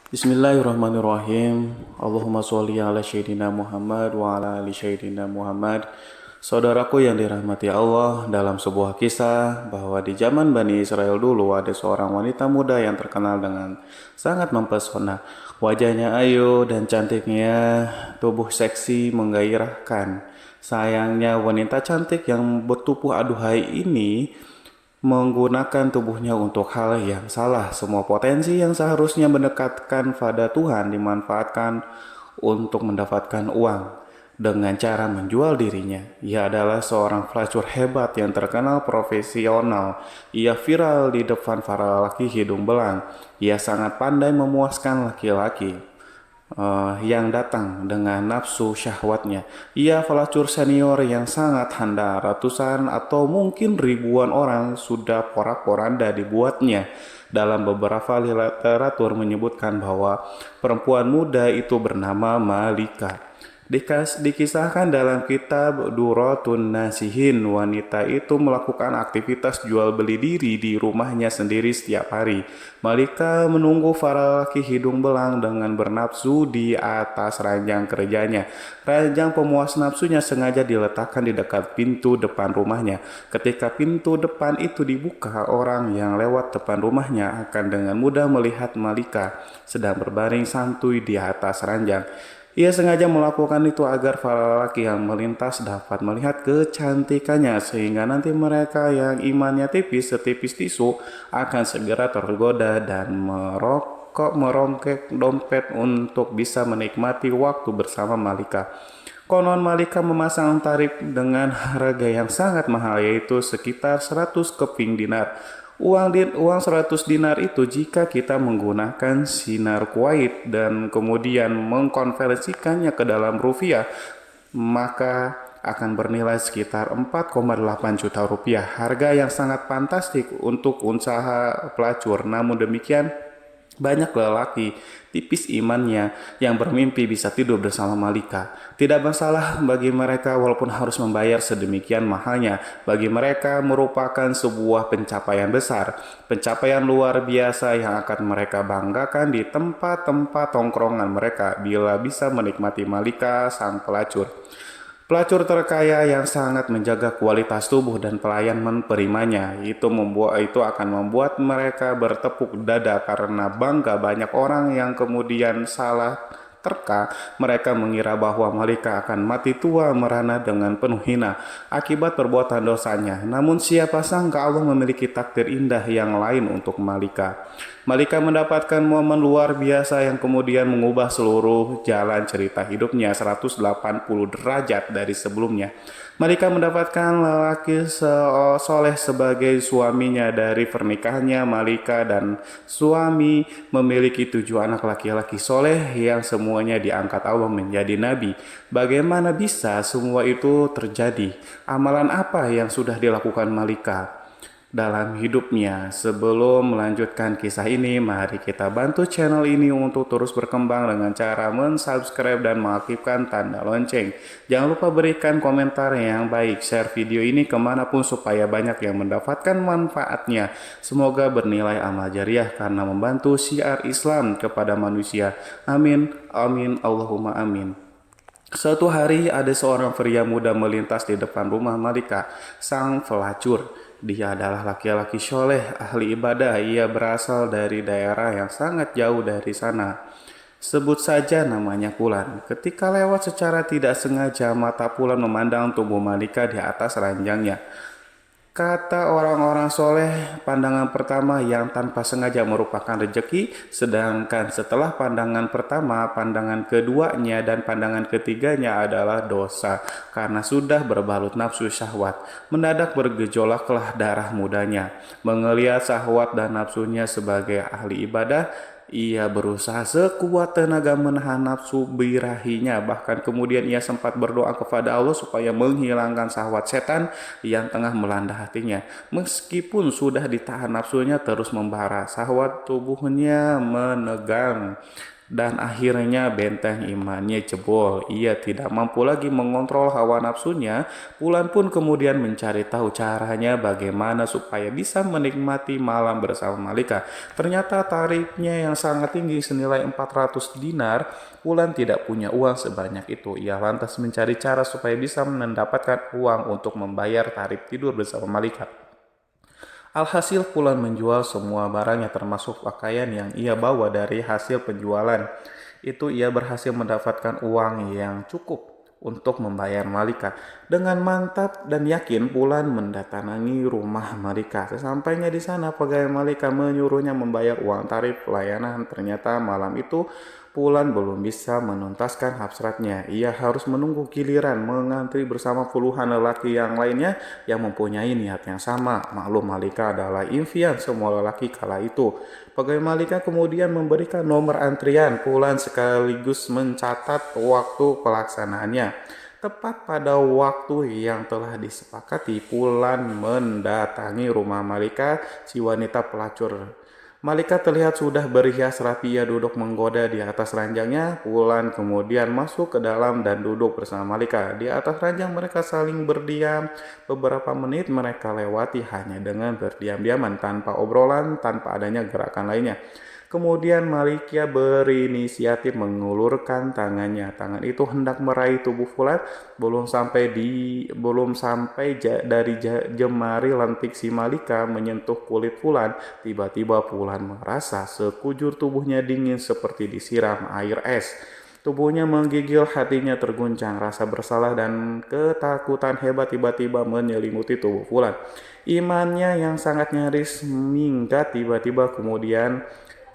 Bismillahirrahmanirrahim. Allahumma sholli ala Sayyidina Muhammad wa ala ali Sayyidina Muhammad. Saudaraku yang dirahmati Allah, dalam sebuah kisah bahwa di zaman Bani Israel dulu ada seorang wanita muda yang terkenal dengan sangat mempesona. Wajahnya ayu dan cantiknya, tubuh seksi menggairahkan. Sayangnya wanita cantik yang bertubuh aduhai ini menggunakan tubuhnya untuk hal yang salah. Semua potensi yang seharusnya mendekatkan pada Tuhan dimanfaatkan untuk mendapatkan uang dengan cara menjual dirinya. Ia adalah seorang pelacur hebat yang terkenal profesional. Ia viral di depan para laki hidung belang. Ia sangat pandai memuaskan laki-laki yang datang dengan nafsu syahwatnya. Ia pelacur senior yang sangat handal. Ratusan atau mungkin ribuan orang sudah porak-poranda dibuatnya. Dalam beberapa literatur menyebutkan bahwa perempuan muda itu bernama Malika. Dikisahkan dalam kitab Duratun Nasihin, wanita itu melakukan aktivitas jual beli diri di rumahnya sendiri setiap hari. Malika menunggu para laki hidung belang dengan bernafsu di atas ranjang kerjanya. Ranjang pemuas nafsunya sengaja diletakkan di dekat pintu depan rumahnya. Ketika pintu depan itu dibuka, orang yang lewat depan rumahnya akan dengan mudah melihat Malika sedang berbaring santuy di atas ranjang. Ia sengaja melakukan itu agar para lelaki yang melintas dapat melihat kecantikannya, sehingga nanti mereka yang imannya tipis setipis tisu akan segera tergoda dan merongkek dompet untuk bisa menikmati waktu bersama Malika. Konon Malika memasang tarif dengan harga yang sangat mahal, yaitu sekitar 100 keping dinar. Uang 100 dinar itu jika kita menggunakan sinar Kuwait dan kemudian mengkonversikannya ke dalam rupiah, maka akan bernilai sekitar 4,8 juta rupiah. Harga yang sangat fantastik untuk usaha pelacur. Namun demikian, banyak lelaki tipis imannya yang bermimpi bisa tidur bersama Malika. Tidak masalah bagi mereka walaupun harus membayar sedemikian mahalnya. Bagi mereka merupakan sebuah pencapaian besar, pencapaian luar biasa yang akan mereka banggakan di tempat-tempat tongkrongan mereka bila bisa menikmati Malika sang pelacur. Pelacur terkaya yang sangat menjaga kualitas tubuh dan pelayan menerimanya itu akan membuat mereka bertepuk dada karena bangga. Banyak orang yang kemudian salah terka, mereka mengira bahwa Malika akan mati tua merana dengan penuh hina akibat perbuatan dosanya. Namun siapa sangka Allah memiliki takdir indah yang lain untuk Malika. Malika mendapatkan momen luar biasa yang kemudian mengubah seluruh jalan cerita hidupnya 180 derajat dari sebelumnya. Malika mendapatkan lelaki soleh sebagai suaminya. Dari pernikahannya, Malika dan suami memiliki 7 anak laki-laki soleh yang semuanya diangkat Allah menjadi nabi. Bagaimana bisa semua itu terjadi? Amalan apa yang sudah dilakukan Malika dalam hidupnya? Sebelum melanjutkan kisah ini, mari kita bantu channel ini untuk terus berkembang dengan cara mensubscribe dan mengaktifkan tanda lonceng. Jangan lupa berikan komentar yang baik, share video ini kemanapun supaya banyak yang mendapatkan manfaatnya. Semoga bernilai amal jariah karena membantu syiar Islam kepada manusia. Amin, amin, Allahumma amin. Suatu hari ada seorang pria muda melintas di depan rumah Malika, sang pelacur. Dia adalah laki-laki soleh, ahli ibadah. Ia berasal dari daerah yang sangat jauh dari sana. Sebut saja namanya Pulan. Ketika lewat secara tidak sengaja, mata Pulan memandang tubuh Malika di atas ranjangnya. Kata orang-orang soleh, pandangan pertama yang tanpa sengaja merupakan rejeki, sedangkan setelah pandangan pertama, pandangan keduanya dan pandangan ketiganya adalah dosa, karena sudah berbalut nafsu syahwat. Mendadak bergejolaklah darah mudanya. Mengelihat syahwat dan nafsunya sebagai ahli ibadah, ia berusaha sekuat tenaga menahan nafsu birahinya. Bahkan kemudian ia sempat berdoa kepada Allah supaya menghilangkan syahwat setan yang tengah melanda hatinya. Meskipun sudah ditahan, nafsunya terus membara. Syahwat tubuhnya menegang. Dan akhirnya benteng imannya jebol. Ia tidak mampu lagi mengontrol hawa nafsunya. Wulan pun kemudian mencari tahu caranya bagaimana supaya bisa menikmati malam bersama Malika. Ternyata tarifnya yang sangat tinggi senilai 400 dinar. Wulan tidak punya uang sebanyak itu. Ia lantas mencari cara supaya bisa mendapatkan uang untuk membayar tarif tidur bersama Malika. Alhasil Wulan menjual semua barangnya termasuk pakaian yang ia bawa. Dari hasil penjualan itu ia berhasil mendapatkan uang yang cukup untuk membayar Malika. Dengan mantap dan yakin Wulan mendatangi rumah Malika. Sesampainya di sana pegawai Malika menyuruhnya membayar uang tarif pelayanan. Ternyata malam itu Wulan belum bisa menuntaskan hasratnya. Ia harus menunggu giliran mengantri bersama puluhan lelaki yang lainnya yang mempunyai niat yang sama. Maklum Malika adalah impian semua lelaki kala itu. Pegawai Malika kemudian memberikan nomor antrian Wulan sekaligus mencatat waktu pelaksanaannya. Tepat pada waktu yang telah disepakati, Wulan mendatangi rumah Malika, si wanita pelacur. Malika terlihat sudah berhias rapi. Ia duduk menggoda di atas ranjangnya. Wulan kemudian masuk ke dalam dan duduk bersama Malika. Di atas ranjang mereka saling berdiam. Beberapa menit mereka lewati hanya dengan berdiam-diaman, tanpa obrolan, tanpa adanya gerakan lainnya. Kemudian Malika berinisiatif mengulurkan tangannya. Tangan itu hendak meraih tubuh Wulan. Belum sampai dari jemari lentik si Malika menyentuh kulit Wulan, tiba-tiba Wulan merasa sekujur tubuhnya dingin seperti disiram air es. Tubuhnya menggigil, hatinya terguncang, rasa bersalah dan ketakutan hebat tiba-tiba menyelimuti tubuh Wulan. Imannya yang sangat nyaris minggat tiba-tiba kemudian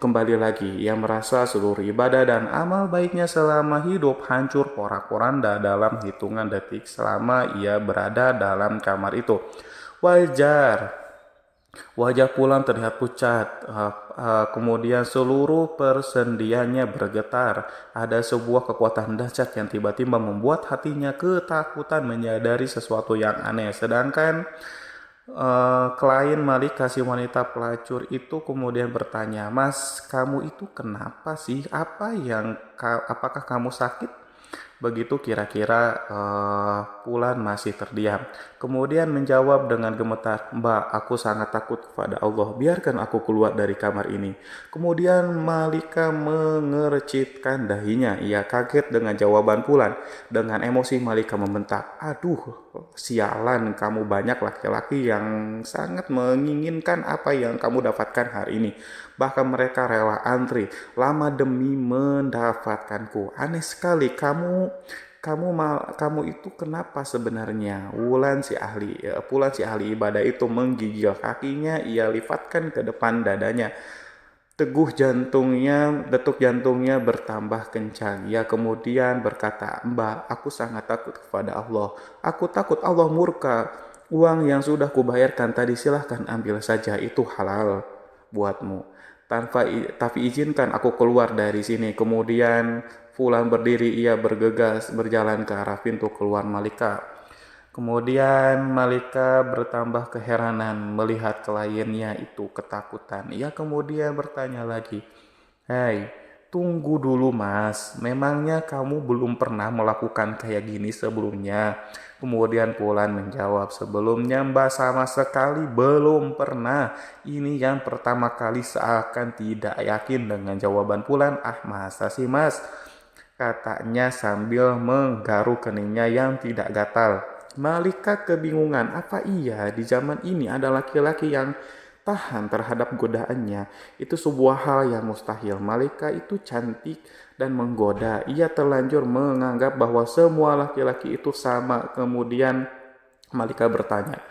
kembali lagi. Ia merasa seluruh ibadah dan amal baiknya selama hidup hancur porak-poranda dalam hitungan detik selama ia berada dalam kamar itu. Wajah Wulan terlihat pucat, kemudian seluruh persendiannya bergetar. Ada sebuah kekuatan dahsyat yang tiba-tiba membuat hatinya ketakutan menyadari sesuatu yang aneh. Sedangkan klien Malika, si wanita pelacur itu kemudian bertanya, "Mas, kamu itu kenapa sih? Apakah kamu sakit?" Begitu kira-kira Wulan masih terdiam. Kemudian menjawab dengan gemetar, "Mbak, aku sangat takut kepada Allah. Biarkan aku keluar dari kamar ini." Kemudian Malika mengercitkan dahinya. Ia kaget dengan jawaban Wulan. Dengan emosi Malika membentak, "Aduh, sialan, kamu banyak laki-laki yang sangat menginginkan apa yang kamu dapatkan hari ini. Bahkan mereka rela antri lama demi mendapatkanku. Aneh sekali, kamu itu kenapa sebenarnya?" Wulan si ahli ibadah itu menggigil kakinya. Ia lifatkan ke depan dadanya. Detuk jantungnya bertambah kencang. Ia kemudian berkata, "Mbak, aku sangat takut kepada Allah. Aku takut Allah murka. Uang yang sudah kubayarkan tadi silahkan ambil saja, itu halal buatmu. Tapi izinkan aku keluar dari sini." Kemudian Wulan berdiri. Ia bergegas berjalan ke arah pintu keluar Malika. Kemudian Malika bertambah keheranan melihat kliennya itu ketakutan. Ia kemudian bertanya lagi, "Hei, tunggu dulu mas, memangnya kamu belum pernah melakukan kayak gini sebelumnya?" Kemudian Wulan menjawab, "Sebelumnya mbak sama sekali belum pernah. Ini yang pertama kali." Seakan tidak yakin dengan jawaban Wulan. "Ah, masa sih mas?" katanya sambil menggaruk keningnya yang tidak gatal. Malika kebingungan, apa iya di zaman ini ada laki-laki yang tahan terhadap godaannya? Itu sebuah hal yang mustahil. Malika itu cantik dan menggoda. Ia terlanjur menganggap bahwa semua laki-laki itu sama. Kemudian Malika bertanya,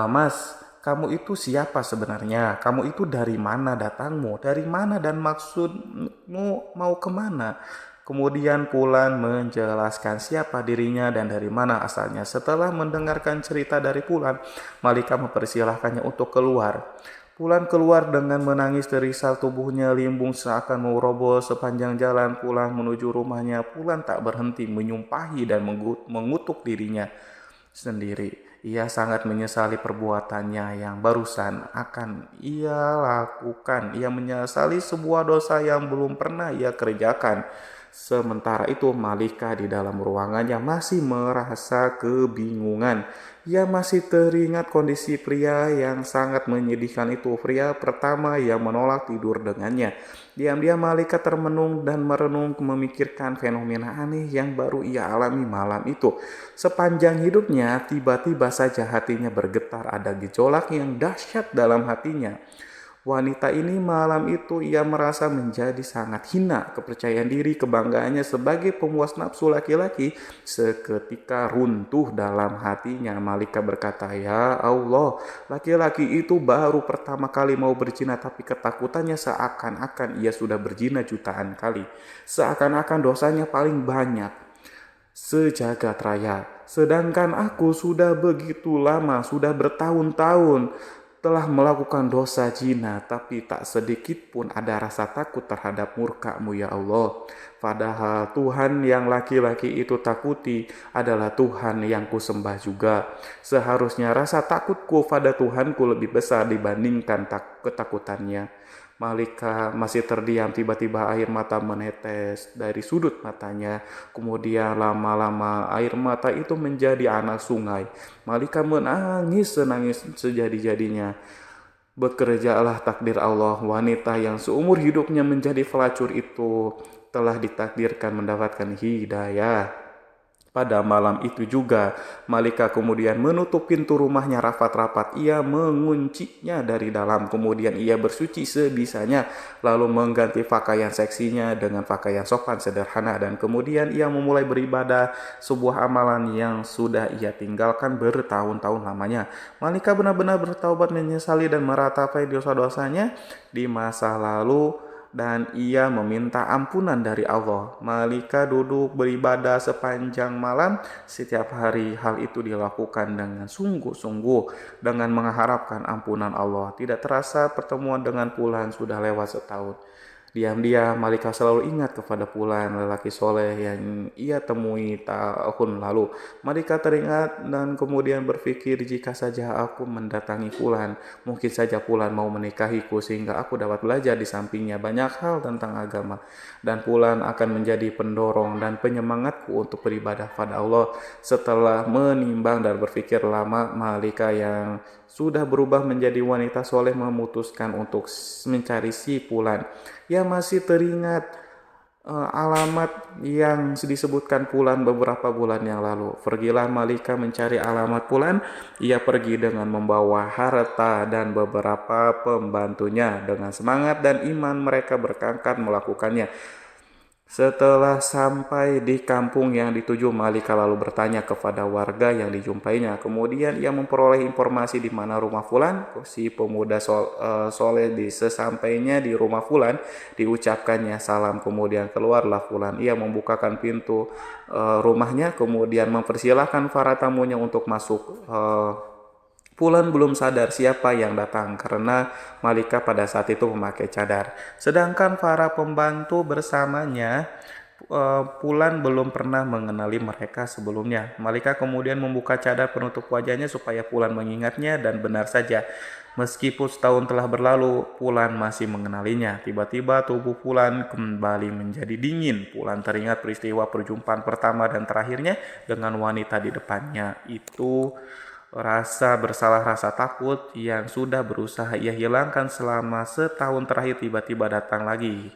"Mas, kamu itu siapa sebenarnya? Kamu itu dari mana datangmu? Dari mana dan maksudmu mau kemana?" Kemudian Wulan menjelaskan siapa dirinya dan dari mana asalnya. Setelah mendengarkan cerita dari Wulan, Malika mempersilahkannya untuk keluar. Wulan keluar dengan menangis terisak, tubuhnya limbung seakan mau roboh sepanjang jalan Wulan menuju rumahnya. Wulan tak berhenti menyumpahi dan mengutuk dirinya sendiri. Ia sangat menyesali perbuatannya yang barusan akan ia lakukan. Ia menyesali sebuah dosa yang belum pernah ia kerjakan. Sementara itu Malika di dalam ruangannya masih merasa kebingungan. Ia masih teringat kondisi pria yang sangat menyedihkan itu. Pria pertama yang menolak tidur dengannya. Diam-diam Malika termenung dan merenung memikirkan fenomena aneh yang baru ia alami malam itu. Sepanjang hidupnya tiba-tiba saja hatinya bergetar, ada gejolak yang dahsyat dalam hatinya. Wanita ini malam itu ia merasa menjadi sangat hina. Kepercayaan diri, kebanggaannya sebagai pemuas nafsu laki-laki seketika runtuh dalam hatinya. Malika berkata, "Ya Allah, laki-laki itu baru pertama kali mau berzina, tapi ketakutannya seakan-akan ia sudah berzina jutaan kali. Seakan-akan dosanya paling banyak sejagat raya. Sedangkan aku sudah begitu lama, sudah bertahun-tahun telah melakukan dosa zina, tapi tak sedikit pun ada rasa takut terhadap murka-Mu ya Allah. Padahal Tuhan yang laki-laki itu takuti adalah Tuhan yang kusembah juga. Seharusnya rasa takutku pada Tuhanku lebih besar dibandingkan ketakutannya." Malika masih terdiam, tiba-tiba air mata menetes dari sudut matanya. Kemudian lama-lama air mata itu menjadi anak sungai. Malika menangis senangis sejadi-jadinya. Bekerjalah takdir Allah, wanita yang seumur hidupnya menjadi pelacur itu telah ditakdirkan mendapatkan hidayah. Pada malam itu juga, Malika kemudian menutup pintu rumahnya rapat-rapat. Ia menguncinya dari dalam, kemudian ia bersuci sebisanya, lalu mengganti pakaian seksinya dengan pakaian sopan sederhana, dan kemudian ia memulai beribadah, sebuah amalan yang sudah ia tinggalkan bertahun-tahun lamanya. Malika benar-benar bertaubat, menyesali dan meratapi dosa-dosanya di masa lalu, dan ia meminta ampunan dari Allah. Malika duduk beribadah sepanjang malam setiap hari. Hal itu dilakukan dengan sungguh-sungguh, dengan mengharapkan ampunan Allah. Tidak terasa pertemuan dengan Fulan sudah lewat setahun. Diam-diam Malika selalu ingat kepada Fulan, lelaki soleh yang ia temui tahun lalu. Malika teringat dan kemudian berpikir, jika saja aku mendatangi Fulan, mungkin saja Fulan mau menikahiku sehingga aku dapat belajar di sampingnya banyak hal tentang agama. Dan Fulan akan menjadi pendorong dan penyemangatku untuk beribadah pada Allah. Setelah menimbang dan berpikir lama, Malika yang sudah berubah menjadi wanita soleh memutuskan untuk mencari si Fulan. Ia masih teringat alamat yang disebutkan Fulan beberapa bulan yang lalu. Pergilah Malika mencari alamat Fulan. Ia pergi dengan membawa harta dan beberapa pembantunya. Dengan semangat dan iman mereka berangkat melakukannya. Setelah sampai di kampung yang dituju, Malika lalu bertanya kepada warga yang dijumpainya. Kemudian ia memperoleh informasi di mana rumah Fulan. Si pemuda soleh sesampainya di rumah Fulan, diucapkannya salam. Kemudian keluarlah Fulan. Ia membukakan pintu rumahnya, kemudian mempersilahkan para tamunya untuk masuk. Fulan belum sadar siapa yang datang karena Malika pada saat itu memakai cadar. Sedangkan para pembantu bersamanya, Fulan belum pernah mengenali mereka sebelumnya. Malika kemudian membuka cadar penutup wajahnya supaya Fulan mengingatnya, dan benar saja, meskipun setahun telah berlalu, Fulan masih mengenalinya. Tiba-tiba tubuh Fulan kembali menjadi dingin. Fulan teringat peristiwa perjumpaan pertama dan terakhirnya dengan wanita di depannya. Itu rasa bersalah, rasa takut yang sudah berusaha ia hilangkan selama setahun terakhir tiba-tiba datang lagi.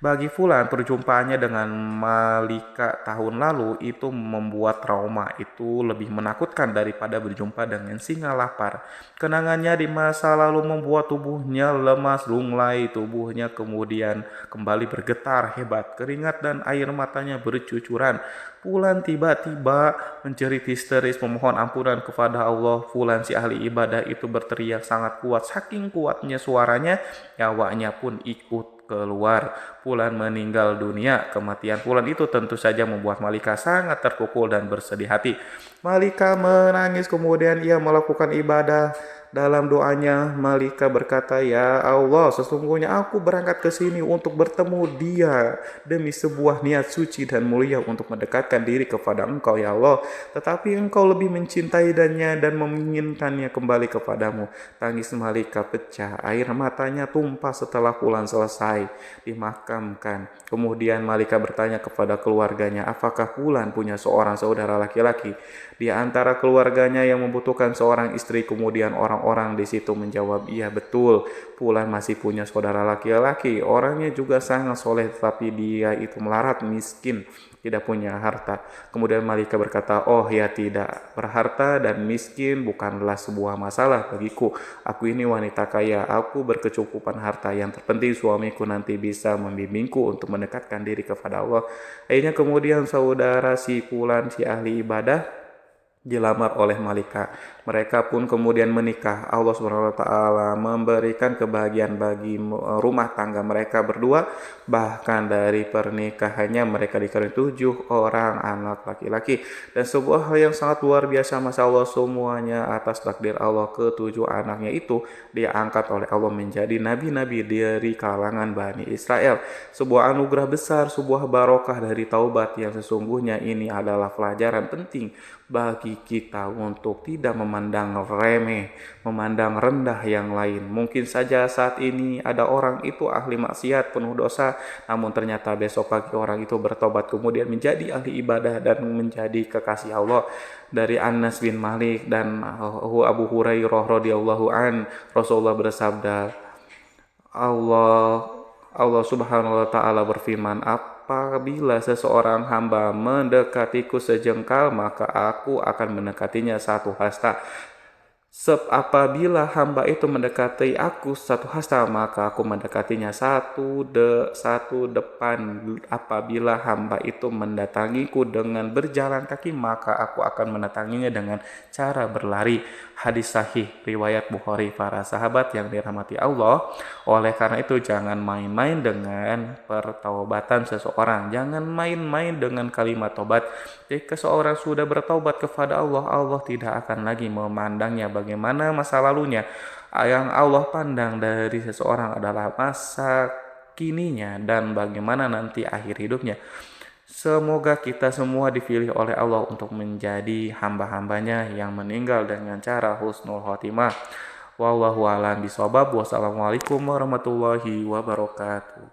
Bagi Fulan, perjumpaannya dengan Malika tahun lalu itu membuat trauma. Itu lebih menakutkan daripada berjumpa dengan singa lapar. Kenangannya di masa lalu membuat tubuhnya lemas lunglai. Tubuhnya kemudian kembali bergetar hebat. Keringat dan air matanya bercucuran. Fulan tiba-tiba menjerit histeris memohon ampunan kepada Allah. Fulan si ahli ibadah itu berteriak sangat kuat. Saking kuatnya suaranya, nyawanya pun ikut keluar. Fulan meninggal dunia. Kematian Fulan itu tentu saja membuat Malika sangat terpukul dan bersedih hati. Malika menangis, kemudian ia melakukan ibadah Dalam doanya Malika berkata, "Ya Allah, sesungguhnya aku berangkat ke sini untuk bertemu dia demi sebuah niat suci dan mulia untuk mendekatkan diri kepada Engkau ya Allah. Tetapi Engkau lebih mencintainya dan menginginkannya kembali kepadamu." Tangis Malika pecah, air matanya tumpah setelah Fulan selesai dimakamkan. Kemudian Malika bertanya kepada keluarganya, apakah Fulan punya seorang saudara laki-laki di antara keluarganya yang membutuhkan seorang istri? Kemudian orang-orang di situ menjawab, iya betul, Fulan masih punya saudara laki-laki. Orangnya juga sangat soleh, tetapi dia itu melarat, miskin, tidak punya harta. Kemudian Malika berkata, oh ya tidak, berharta dan miskin bukanlah sebuah masalah bagiku. Aku ini wanita kaya, aku berkecukupan harta. Yang terpenting suamiku nanti bisa membimbingku untuk mendekatkan diri kepada Allah. Akhirnya kemudian saudara si Fulan, si ahli ibadah, dilamar oleh Malika. Mereka pun kemudian menikah. Allah SWT memberikan kebahagiaan bagi rumah tangga mereka berdua. Bahkan dari pernikahannya mereka dikaruniai 7 orang anak laki-laki. Dan sebuah hal yang sangat luar biasa, Masya Allah, semuanya atas takdir Allah. Ke-7 anaknya itu diangkat oleh Allah menjadi nabi-nabi dari kalangan Bani Israel. Sebuah anugerah besar, sebuah barokah dari taubat yang sesungguhnya ini adalah pelajaran penting bagi kita untuk tidak memandang remeh, memandang rendah yang lain. Mungkin saja saat ini ada orang itu ahli maksiat, penuh dosa, namun ternyata besok pagi orang itu bertobat kemudian menjadi ahli ibadah dan menjadi kekasih Allah. Dari Anas bin Malik dan Abu Hurairah radhiyallahu an, Rasulullah bersabda, Allah Allah Subhanahu wa taala berfirman, apabila seseorang hamba mendekatiku sejengkal, maka aku akan mendekatinya 1 hasta. Apabila hamba itu mendekati aku 1 hasta, maka aku mendekatinya satu depan. Apabila hamba itu mendatangiku dengan berjalan kaki, maka aku akan mendatanginya dengan cara berlari. Hadis sahih riwayat Bukhari. Para sahabat yang dirahmati Allah, oleh karena itu jangan main-main dengan pertaubatan seseorang. Jangan main-main dengan kalimat tobat. Jika seorang sudah bertaubat kepada Allah, Allah tidak akan lagi memandangnya bagaimana masa lalunya. Yang Allah pandang dari seseorang adalah masa kininya dan bagaimana nanti akhir hidupnya. Semoga kita semua dipilih oleh Allah untuk menjadi hamba-hambanya yang meninggal dengan cara husnul khotimah. Wallahu a'lam bishawab. Wassalamualaikum warahmatullahi wabarakatuh.